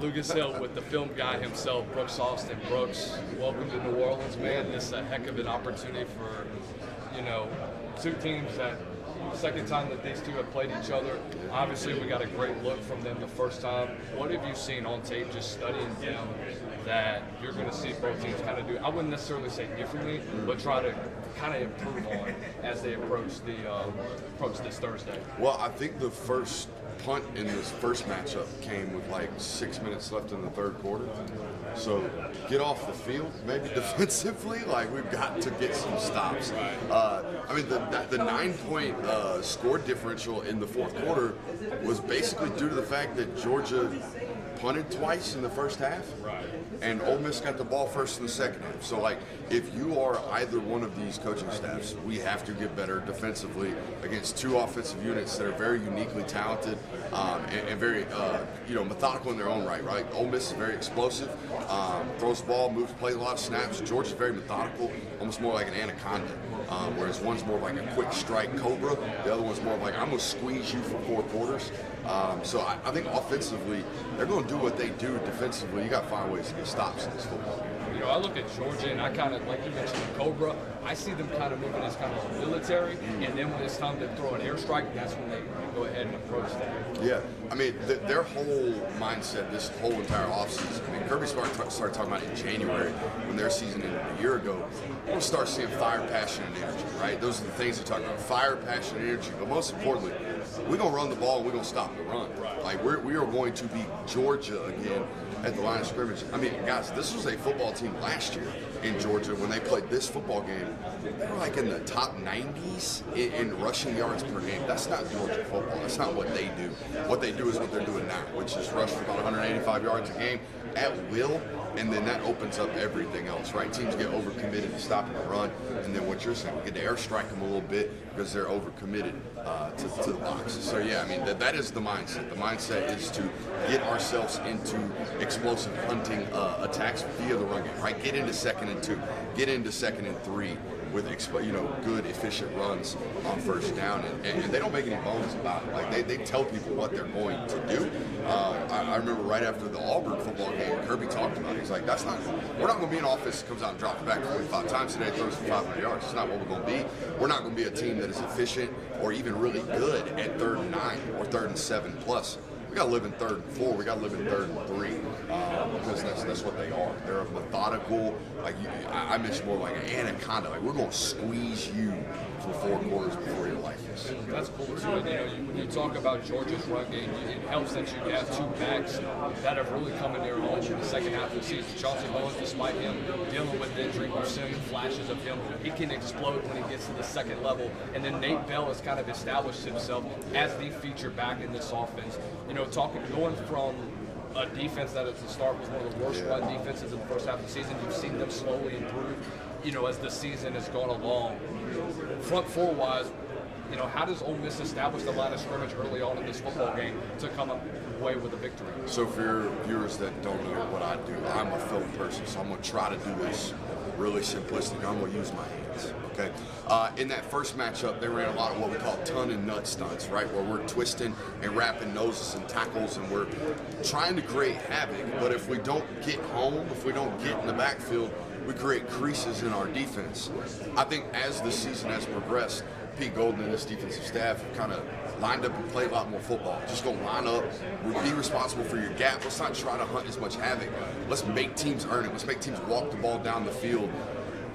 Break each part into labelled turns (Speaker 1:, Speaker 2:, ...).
Speaker 1: Lucas Hill with the film guy himself, Brooks Austin. Brooks, welcome to New Orleans, man. This is a heck of an opportunity for, two teams that second time that these two have played each other. Obviously, we got a great look from them the first time. What have you seen on tape, just studying them, that you're going to see both teams kind of do? I wouldn't necessarily say differently, but try to kind of improve on as they approach this Thursday.
Speaker 2: Well, I think the first punt in this first matchup came with like 6 minutes left in the third quarter. So get off the field, maybe defensively. Like, we've got to get some stops. I mean, the 9-point score differential in the fourth quarter was basically due to the fact that Georgia punted twice in the first half, and Ole Miss got the ball first in the second half. So, like, if you are either one of these coaching staffs, we have to get better defensively against two offensive units that are very uniquely talented and very, methodical in their own right. Ole Miss is very explosive, throws the ball, moves, plays a lot of snaps. Georgia's very methodical, almost more like an anaconda, whereas one's more like a quick strike cobra. The other one's more like, I'm going to squeeze you for 4 quarters. So I think offensively, they're going to do what they do. Defensively, you got to find ways to get stops in this football.
Speaker 1: I look at Georgia, and I kind of, like you mentioned, the Cobra, I see them kind of moving as kind of military, and then when it's time to throw an airstrike, that's when they go ahead and approach that.
Speaker 2: Yeah, I mean, their whole mindset, this whole entire offseason, I mean, Kirby Smart started talking about it in January when their season ended a year ago. We're going to start seeing fire, passion, and energy, right? Those are the things they talk about, fire, passion, and energy. But most importantly, we're going to run the ball and we're going to stop the run. Like, we are going to beat Georgia again at the line of scrimmage. I mean, guys, this was a football team last year in Georgia when they played this football game. They were like in the top 90s in rushing yards per game. That's not Georgia football. That's not what they do. What they do is what they're doing now, which is rush for about 185 yards a game at will, and then that opens up everything else, right? Teams get overcommitted to stopping the run, and then what you're saying, we get to airstrike them a little bit because they're overcommitted to the box. So yeah, I mean, that is the mindset. The mindset is to get ourselves into explosive hunting attacks via the run game, right? Get into 2nd and 2, get into 2nd and 3 with good, efficient runs on first down, and they don't make any bones about it. Like, they tell people what they're going to do. I remember right after the Auburn football game, Kirby talked about it. He's like, we're not going to be an offense that comes out and drops back 45 times today, throws for 500 yards. It's not what we're going to be. We're not going to be a team that is efficient or even really good at 3rd and 9 or 3rd and 7 plus. We got to live in 3rd and 4. We got to live in 3rd and 3 because that's what they are. They're a methodical, I mentioned more like an anaconda. Like, we're going to squeeze you for 4 quarters before your life is.
Speaker 1: That's cool too. When you talk about Georgia's run game, it helps that you have 2 backs that have really come in their own in the second half of the season. Chauncey Bowens, despite him dealing with injury, we're seeing flashes of him. He can explode when he gets to the second level. And then Nate Bell has kind of established himself as the feature back in this offense. Going from a defense that at the start was one of the worst run defenses in the first half of the season, you've seen them slowly improve, as the season has gone along. Front 4-wise, how does Ole Miss establish the line of scrimmage early on in this football game to come away with a victory?
Speaker 2: So for your viewers that don't know what I do, I'm a film person, so I'm going to try to do this really simplistic. I'm going to use my hands, okay? In that first matchup, they ran a lot of what we call ton and nut stunts, right? Where we're twisting and wrapping noses and tackles, and we're trying to create havoc. But if we don't get home, if we don't get in the backfield, we create creases in our defense. I think as the season has progressed, Pete Golden and his defensive staff have kind of lined up and played a lot more football. Just go line up, be responsible for your gap. Let's not try to hunt as much havoc. Let's make teams earn it. Let's make teams walk the ball down the field.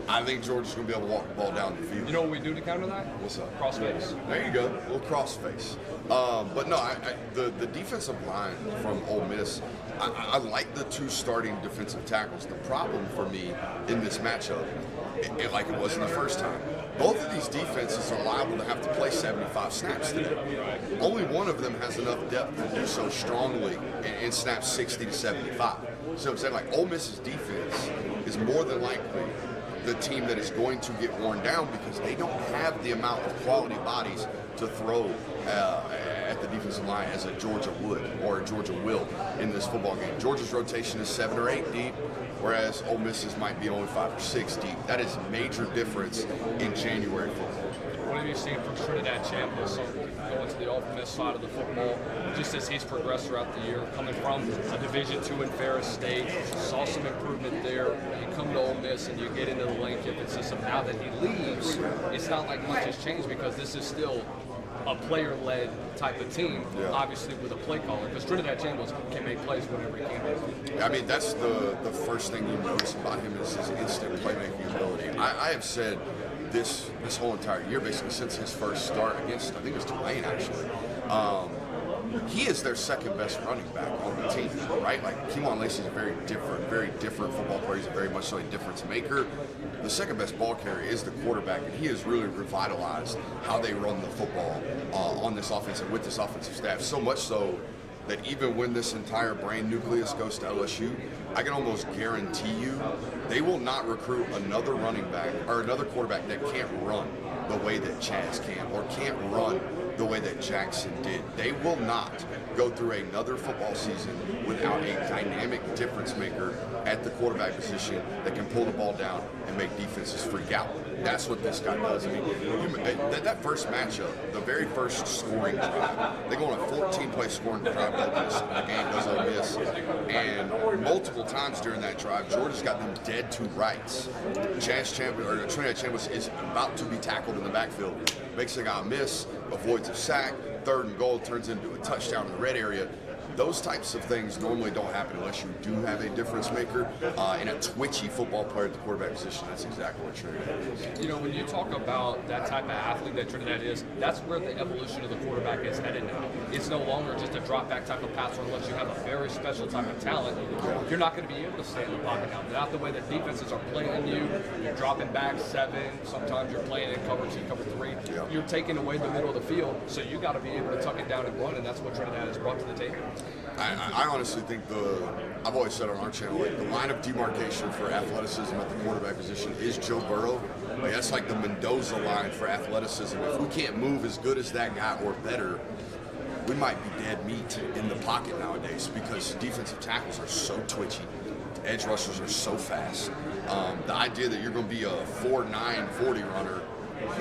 Speaker 2: I think Georgia's going to be able to walk the ball down the field.
Speaker 1: You know what we do to counter that?
Speaker 2: What's up?
Speaker 1: Crossface.
Speaker 2: There you go, a little crossface. But no, the defensive line from Ole Miss, I like the 2 starting defensive tackles. The problem for me in this matchup, like it was in the first time, both of these defenses are liable to have to play 75 snaps today. Only one of them has enough depth to do so strongly and snap 60 to 75. So I'm saying, like, Ole Miss's defense is more than likely the team that is going to get worn down because they don't have the amount of quality bodies to throw at the defensive line as a Georgia would or a Georgia will in this football game. Georgia's rotation is 7 or 8 deep, whereas Ole Miss's might be only 5 or 6 deep. That is a major difference in January football.
Speaker 1: What have you seen from Trinidad Chambliss going to the Ole Miss side of the football, just as he's progressed throughout the year, coming from a Division II in Ferris State, saw some improvement there. You come to Ole Miss and you get into the lane kipping system. Now that he leaves, it's not like much has changed because this is still a player-led type of team, obviously with a play caller, because Trinidad Chambliss can make plays whenever he can.
Speaker 2: I mean, that's the first thing you notice about him is his instant playmaking ability. I have said this whole entire year, basically since his first start against, I think it was Tulane actually, he is their second best running back on the team, right? Like, Keewan Lacey is a very different football player. He's very much so a difference maker. The second best ball carrier is the quarterback, and he has really revitalized how they run the football on this offense and with this offensive staff. So much so that even when this entire brain nucleus goes to LSU, I can almost guarantee you they will not recruit another running back or another quarterback that can't run the way that Chaz can or can't run the way that Jackson did. They will not go through another football season without a dynamic difference maker at the quarterback position that can pull the ball down and make defenses freak out. That's what this guy does. I mean, that first matchup, the very first scoring drive, they go on a 14-play scoring drive to open the game, does Ole Miss, and multiple times during that drive, Georgia's got them dead to rights. Trinidad Chambliss is about to be tackled in the backfield, makes a guy miss, avoids a sack, 3rd and goal, turns into a touchdown in the red area. Those types of things normally don't happen unless you do have a difference maker and a twitchy football player at the quarterback position. That's exactly what Trinidad is.
Speaker 1: You know, when you talk about that type of athlete that Trinidad is, that's where the evolution of the quarterback is headed now. It's no longer just a drop back type of passer unless you have a very special type of talent. You're not going to be able to stay in the pocket now. Not the way that defenses are playing you. You're dropping back 7. Sometimes you're playing in cover 2, cover 3.
Speaker 2: Yeah.
Speaker 1: You're taking away the middle of the field, so you got to be able to tuck it down and run, and that's what Trinidad has brought to the table.
Speaker 2: I honestly think I've always said on our channel, like, the line of demarcation for athleticism at the quarterback position is Joe Burrow. Like, that's like the Mendoza line for athleticism. If we can't move as good as that guy or better, we might be dead meat in the pocket nowadays because defensive tackles are so twitchy. Edge rushers are so fast. The idea that you're going to be a 4.9 40 runner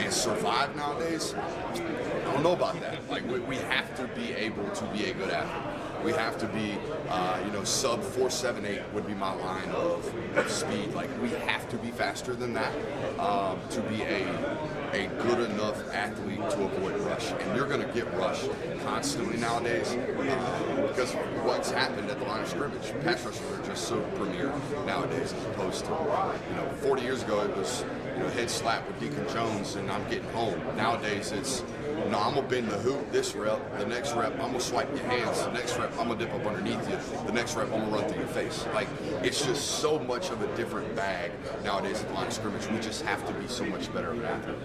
Speaker 2: and survive nowadays, I don't know about that. Like, we have to be able to be a good athlete. We have to be, sub 4.78 would be my line of speed. Like, we have to be faster than that to be a good enough athlete to avoid rush. And you're going to get rushed constantly nowadays because what's happened at the line of scrimmage. Pass rushers are just so premier nowadays as opposed to, 40 years ago it was, head slap with Deacon Jones and I'm getting home. Nowadays it's, no, I'm going to bend the hoop this rep. The next rep, I'm going to swipe your hands. The next rep, I'm going to dip up underneath you. The next rep, I'm going to run through your face. Like, it's just so much of a different bag nowadays at the line of scrimmage. We just have to be so much better of an athlete.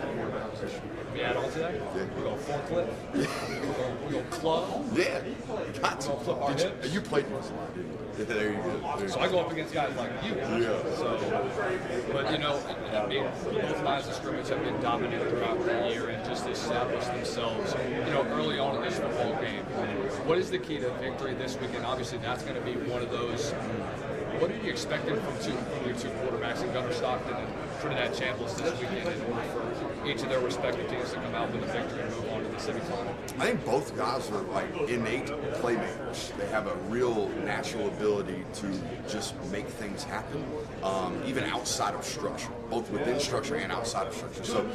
Speaker 1: We add on to that?
Speaker 2: Yeah.
Speaker 1: We're going to forklift. We're going to club.
Speaker 2: Yeah. Got to.
Speaker 1: We're going to flip our hips.
Speaker 2: You played this a lot, didn't you? There you go.
Speaker 1: So I go up against guys like you.
Speaker 2: Yeah.
Speaker 1: So, but I mean, both lines of scrimmage have been dominant throughout the year and just established themselves, early on in this football game. What is the key to victory this weekend? Obviously, that's going to be one of those. What are you expecting from your two quarterbacks in Gunnar Stockton and Trinidad Chambliss this weekend in order for each of their respective teams to come out with a victory and move on to the semifinal?
Speaker 2: I think both guys are like innate playmakers. They have a real natural ability to just make things happen, even outside of structure, both within structure and outside of structure. So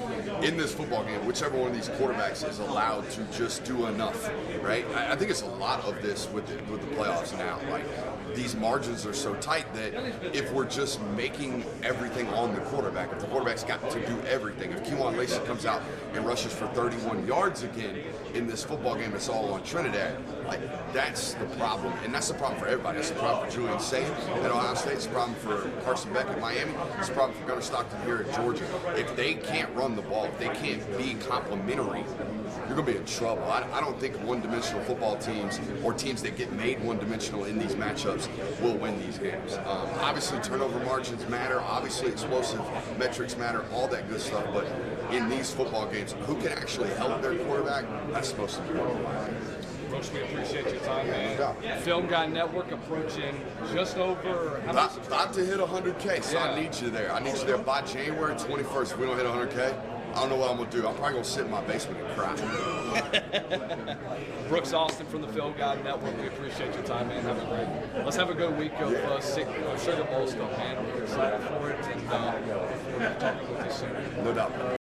Speaker 2: in this football game, whichever one of these quarterbacks is allowed to just do enough, right? I think it's a lot of this with the playoffs now. Like, these margins are so tight that if we're just making everything on the quarterback, if the quarterback's got to do everything, if Keewan Lacey comes out and rushes for 31 yards again in this football game, it's all on Trinidad. Like, that's the problem, and that's the problem for everybody. It's the problem for Julian Saint at Ohio State. It's the problem for Carson Beck at Miami. It's the problem for Gunnar Stockton here at Georgia. If they can't run the ball, if they can't be complimentary, you're going to be in trouble. I don't think one-dimensional football teams or teams that get made one-dimensional in these matchups will win these games. Obviously, turnover margins matter. Obviously, explosive metrics matter, all that good stuff. But in these football games, who can actually help their quarterback, that's supposed to be wrong.
Speaker 1: Coach, we appreciate your time, man. Film Guy Network approaching just over how many
Speaker 2: About to hit 100K, so
Speaker 1: Yeah.
Speaker 2: I need you there. I need you there by January 21st. If we don't hit 100K, I don't know what I'm going to do. I'm probably going to sit in my basement and cry.
Speaker 1: Brooks Austin from the Field Guide Network. We appreciate your time, man. Let's have a good week of Sugar Bowl stuff, man. We're excited for it, and look forward to talking with you soon.
Speaker 2: No doubt.